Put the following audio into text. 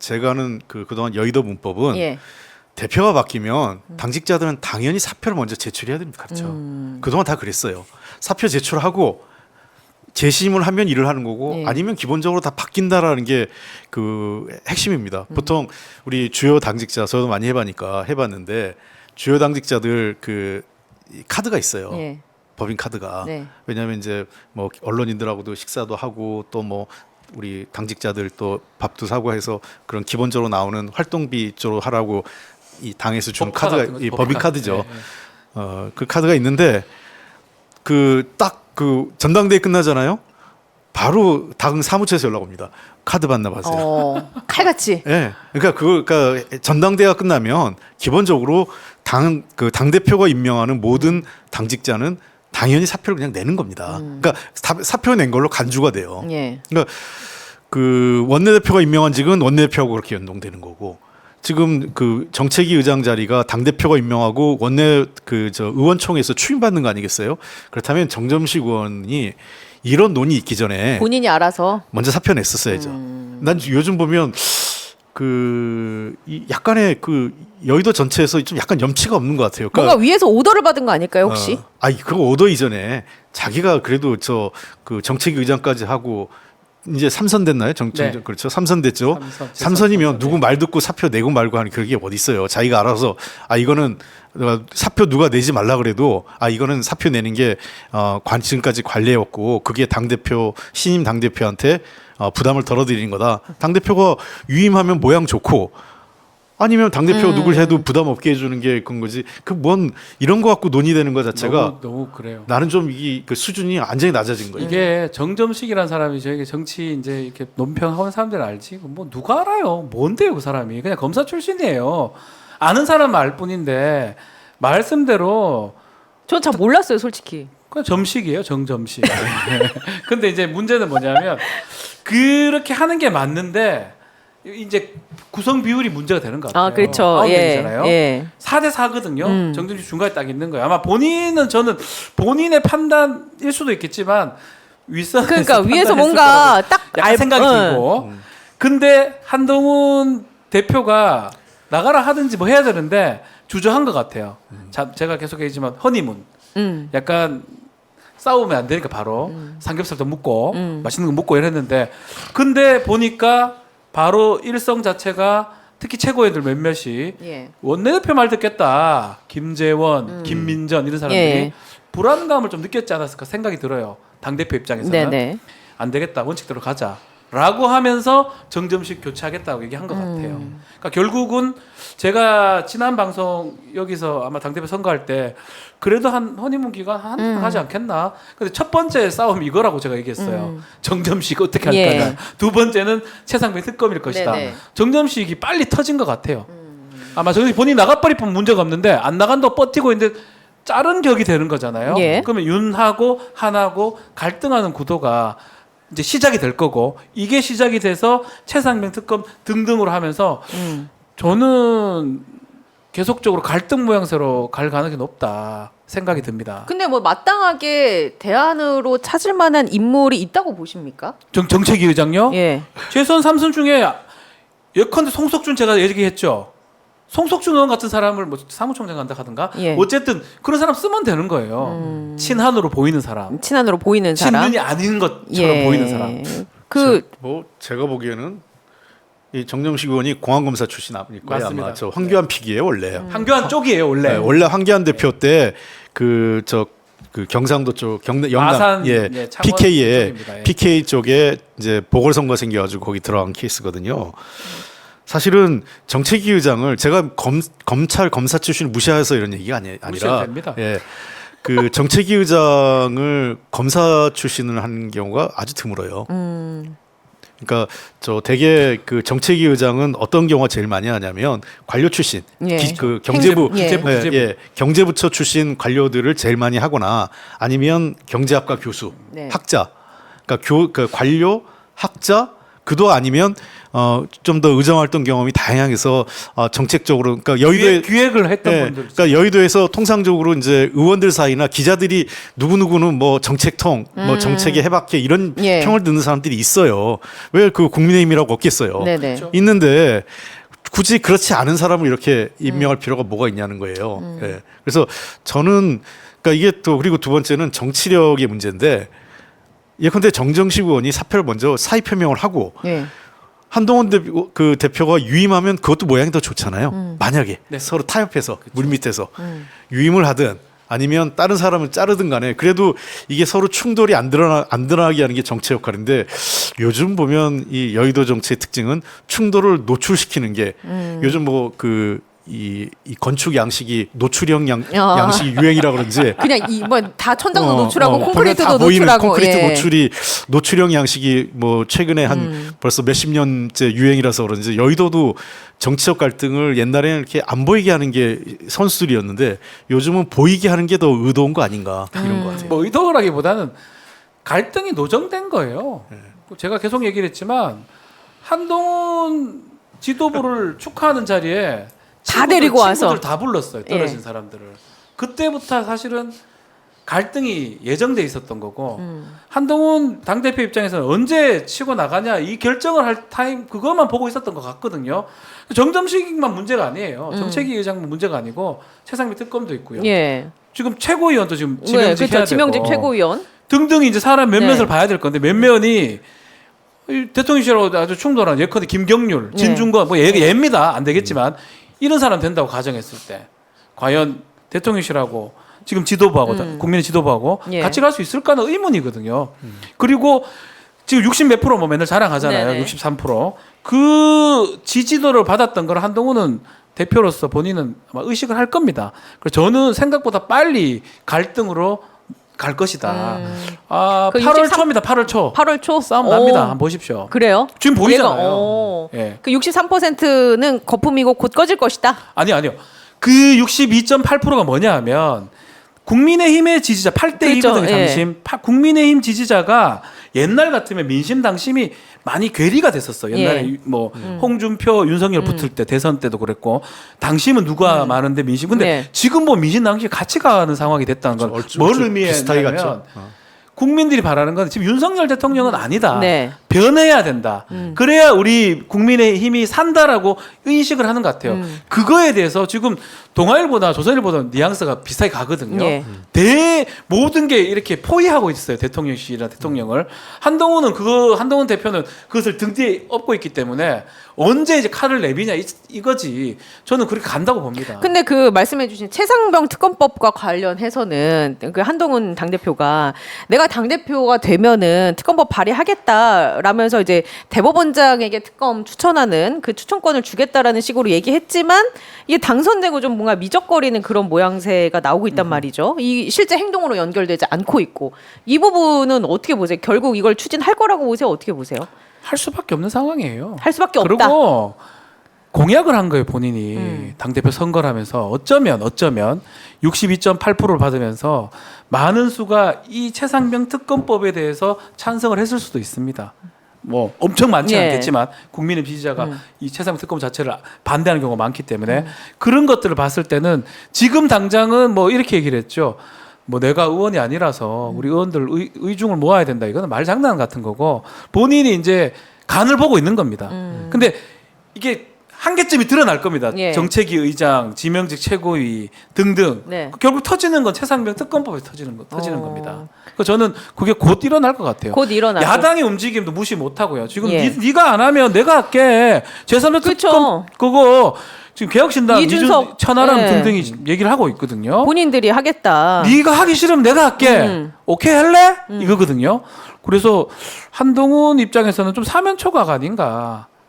제가 아는 그동안 여의도 문법은 예. 대표가 바뀌면 당직자들은 당연히 사표를 먼저 제출해야 됩니다. 그렇죠. 그동안 다 그랬어요. 사표 제출하고 재심을 하면 일을 하는 거고 예. 아니면 기본적으로 다 바뀐다라는 게 핵심입니다. 보통 우리 주요 당직자 저도 많이 해봤는데 주요 당직자들 이 카드가 있어요. 예. 법인 카드가. 네. 왜냐하면 이제 뭐 언론인들하고도 식사도 하고 또 뭐 우리 당직자들 또 밥도 사고 해서 그런 기본적으로 나오는 활동비 쪽으로 하라고 이 당에서 주는 카드가 이 법인 카드죠. 네. 그 카드가 있는데 딱 전당대회 끝나잖아요. 바로 당 사무처에서 연락 옵니다. 카드 반납하세요. 칼같이. 예. 그러니까 전당대회가 끝나면 기본적으로 당 대표가 임명하는 모든 당직자는 당연히 사표를 그냥 내는 겁니다. 그러니까 사표 낸 걸로 간주가 돼요. 예. 그러니까 원내대표가 임명한 직은 원내대표하고 그렇게 연동되는 거고 지금 정책위 의장 자리가 당 대표가 임명하고 의원총회에서 추임받는 거 아니겠어요? 그렇다면 정점식 의원이 이런 논의 있기 전에 본인이 알아서 먼저 사표 냈었어야죠. 난 요즘 보면 약간의 여의도 전체에서 좀 약간 염치가 없는 것 같아요. 뭔가 위에서 오더를 받은 거 아닐까요, 혹시? 그거 오더 이전에 자기가 그래도 정책위 의장까지 하고 이제 3선 됐나요? 네. 그렇죠. 3선 됐죠. 3선, 3선이면 누구 말 듣고 사표 내고 말고 하는 그게 어디 있어요. 자기가 알아서 이거는 사표 누가 내지 말라 그래도 이거는 사표 내는 게 지금까지 관례였고 그게 당대표 신임 당대표한테 부담을 덜어드리는 거다. 당대표가 위임하면 모양 좋고 아니면 당대표가 누굴 해도 부담 없게 해주는 게 그런 거지. 이런 거 갖고 논의되는 거 자체가 너무 그래요. 나는 좀 수준이 완전히 낮아진 거예요. 이게 정점식이라는 사람이 저에게 정치 이제 이렇게 논평하는 사람들은 알지. 뭐 누가 알아요? 뭔데요, 그 사람이? 그냥 검사 출신이에요. 아는 사람은 알 뿐인데 말씀대로 전 잘 몰랐어요, 솔직히. 그냥 점식이에요, 정점식. 근데 이제 문제는 뭐냐면 그렇게 하는 게 맞는데 이제 구성 비율이 문제가 되는 것 같아요. 그렇죠. 9명이잖아요. 예. 4대 4거든요. 정점식 중간에 딱 있는 거예요. 아마 저는 본인의 판단일 수도 있겠지만 윗선에서 그러니까 위에서 판단했을 뭔가 거라고 딱 약간 생각이 들고. 근데 한동훈 대표가 나가라 하든지 뭐 해야 되는데 주저한 것 같아요. 제가 계속 얘기지만 허니문. 약간 싸우면 안 되니까 바로 삼겹살도 묻고 맛있는 거 묻고 이랬는데 근데 보니까 바로 일성 자체가 특히 최고위원들 몇몇이 예. 원내대표 말 듣겠다. 김재원, 김민전 이런 사람들이 예. 불안감을 좀 느꼈지 않았을까 생각이 들어요. 당대표 입장에서는. 네네. 안 되겠다. 원칙대로 가자. 라고 하면서 정점식 교체하겠다고 얘기한 것 같아요. 그러니까 결국은 제가 지난 방송 여기서 아마 당대표 선거할 때 그래도 한 허니문 기간 한 하지 않겠나. 근데 첫 번째 싸움이 이거라고 제가 얘기했어요. 정점식 어떻게 할 예. 거냐. 두 번째는 최상병 특검일 것이다. 네네. 정점식이 빨리 터진 것 같아요. 아마 정점식 본인이 나가버리면 문제가 없는데 안 나간다고 버티고 있는데 자른 격이 되는 거잖아요. 예. 그러면 윤하고 한하고 갈등하는 구도가 이제 시작이 될 거고 이게 시작이 돼서 최상병 특검 등등으로 하면서 저는 계속적으로 갈등 모양새로 갈 가능성이 높다 생각이 듭니다. 근데 뭐 마땅하게 대안으로 찾을 만한 인물이 있다고 보십니까? 정책위 의장요? 예. 최소한 3선 중에 예컨대 송석준 제가 얘기했죠. 송석준 의원 같은 사람을 뭐 사무총장 간다 하든가 예. 어쨌든 그런 사람 쓰면 되는 거예요. 친한으로 보이는 사람. 친한으로 보이는 사람. 친윤이 아닌 것처럼 보이는 사람. 제가 보기에는 이 정점식 의원이 공안검사 출신 아닐 거예요. 맞습니다. 아마 저 황교안 픽이에요 원래. 한교안 쪽이에요 원래. 네, 원래 황교안 대표 때 경상도 쪽 영남 아산, 창원 PK에 쪽입니다. 예. PK 쪽에 이제 보궐선거 생겨가지고 거기 들어간 케이스거든요. 사실은 정책위 의장을 제가 검찰 검사 출신을 무시해서 이런 얘기가 아니라 무시해도 됩니다. 예. 정책위 의장을 검사 출신을 하는 경우가 아주 드물어요. 그러니까 대개 정책위 의장은 어떤 경우가 제일 많이 하냐면 관료 출신, 예. 경제부, 행정, 예. 경제부처 출신 관료들을 제일 많이 하거나 아니면 경제학과 교수, 네. 학자, 그러니까 관료, 학자, 그도 아니면 좀 더 의정 활동 경험이 다양해서 정책적으로 그러니까 여의도에 기획을 했던 예, 분들. 그러니까 여의도에서 통상적으로 이제 의원들 사이나 기자들이 누구누구는 뭐 정책통, 뭐 정책에 해박해 이런 예. 평을 듣는 사람들이 있어요. 왜 그 국민의힘이라고 없겠어요. 네네. 그렇죠. 있는데 굳이 그렇지 않은 사람을 이렇게 임명할 필요가 뭐가 있냐는 거예요. 예. 그래서 저는 그러니까 이게 또 그리고 두 번째는 정치력의 문제인데 예컨대 정정식 의원이 사표를 먼저 사의 표명을 하고 예. 한동훈 대표가 유임하면 그것도 모양이 더 좋잖아요. 만약에 네. 서로 타협해서 물밑에서 유임을 하든 아니면 다른 사람을 자르든 간에 그래도 이게 서로 충돌이 안 드러나게 하는 게 정치 역할인데 요즘 보면 이 여의도 정치의 특징은 충돌을 노출시키는 게 요즘 뭐 이 건축 양식이 노출형 양식이 유행이라 그런지 그냥 뭐 다 천장도 노출하고 보면 콘크리트도 다 보이는 노출하고 콘크리트 예. 노출이 노출형 양식이 뭐 최근에 한 벌써 몇십 년째 유행이라서 그런지 여의도도 정치적 갈등을 옛날에는 이렇게 안 보이게 하는 게 선수들이었는데 요즘은 보이게 하는 게 더 의도한 거 아닌가 이런 거 같아요. 뭐 의도라기보다는 갈등이 노정된 거예요. 제가 계속 얘기를 했지만 한동훈 지도부를 축하하는 자리에 다 데리고 와서. 친구들 다 불렀어요. 떨어진 예. 사람들을. 그때부터 사실은 갈등이 예정돼 있었던 거고 한동훈 당대표 입장에서는 언제 치고 나가냐 이 결정을 할 타임 그것만 보고 있었던 것 같거든요. 정점식만 문제가 아니에요. 정책위 의장만 문제가 아니고 최상미 특검도 있고요. 예. 지금 최고위원도 지금 네, 지명직 그렇죠. 해야 지명직 되고 최고위원. 등등 이제 사람 몇몇을 네. 봐야 될 건데 몇 면이 이 대통령실하고 아주 충돌한 예컨대 김경률, 네. 진중권 뭐 얘입니다. 안 되겠지만 이런 사람 된다고 가정했을 때 과연 대통령실하고 지금 지도부하고 국민의 지도부하고 예. 같이 갈 수 있을까는 의문이거든요. 그리고 지금 60 몇 프로 뭐 맨날 자랑하잖아요. 네네. 63%. 그 지지도를 받았던 걸 한동훈은 대표로서 본인은 아마 의식을 할 겁니다. 그래서 저는 생각보다 빨리 갈등으로 갈 것이다. 그 8월 63 초입니다. 8월 초. 8월 초 싸움 오. 납니다. 한번 보십시오. 그래요? 지금 보이잖아요. 얘가, 오. 예. 그 63%는 거품이고 곧 꺼질 것이다. 아니요. 그 62.8%가 뭐냐 하면 국민의힘의 지지자 8대2거든요. 그렇죠. 예. 당심. 국민의힘 지지자가 옛날 같으면 민심 당심이 많이 괴리가 됐었어. 옛날에 예. 뭐 홍준표, 윤석열 붙을 때 대선 때도 그랬고 당심은 누가 많은데 민심. 근데 네. 지금 뭐 민심 당심이 같이 가는 상황이 됐다는 건 뭘 비슷하게 의미하냐면 갔죠. 국민들이 바라는 건 지금 윤석열 대통령은 아니다. 네. 변해야 된다. 그래야 우리 국민의 힘이 산다라고 인식을 하는 것 같아요. 그거에 대해서 지금 동아일보나 조선일보다 뉘앙스가 비슷하게 가거든요. 예. 모든 게 이렇게 포위하고 있어요. 대통령실이나 대통령을. 한동훈 대표는 그것을 등 뒤에 업고 있기 때문에 언제 이제 칼을 내미냐 이거지. 저는 그렇게 간다고 봅니다. 근데 그 말씀해주신 최상병 특검법과 관련해서는 그 한동훈 당대표가 내가 당대표가 되면은 특검법 발의하겠다라면서 이제 대법원장에게 특검 추천하는 그 추천권을 주겠다라는 식으로 얘기했지만 이게 당선되고 좀 뭔가 미적거리는 그런 모양새가 나오고 있단 말이죠. 이 실제 행동으로 연결되지 않고 있고 이 부분은 어떻게 보세요? 결국 이걸 추진할 거라고 보세요? 어떻게 보세요? 할 수밖에 없는 상황이에요. 할 수밖에 없다. 그리고 공약을 한 거예요, 본인이. 당대표 선거를 하면서 어쩌면 62.8%를 받으면서 많은 수가 이 최상병 특검법에 대해서 찬성을 했을 수도 있습니다. 뭐 엄청 많지 예. 않겠지만 국민의 지지자가 이 최상병 특검 자체를 반대하는 경우가 많기 때문에 그런 것들을 봤을 때는 지금 당장은 뭐 이렇게 얘기를 했죠. 뭐 내가 의원이 아니라서 우리 의원들 의중을 모아야 된다. 이거는 말장난 같은 거고 본인이 이제 간을 보고 있는 겁니다. 근데 이게 한계점이 드러날 겁니다. 예. 정책위 의장, 지명직 최고위 등등. 네. 결국 터지는 건 최상병 특검법에 터지는 겁니다. 그래서 저는 그게 곧 일어날 것 같아요. 곧 일어나고. 야당의 움직임도 무시 못 하고요. 지금 예. 네가 안 하면 내가 할게. 제3의 그쵸. 특검 그거 지금 개혁신당 이준석, 천하람 예. 등등이 얘기를 하고 있거든요. 본인들이 하겠다. 네가 하기 싫으면 내가 할게. 오케이 할래? 이거거든요. 그래서 한동훈 입장에서는 좀 사면초가 아닌가.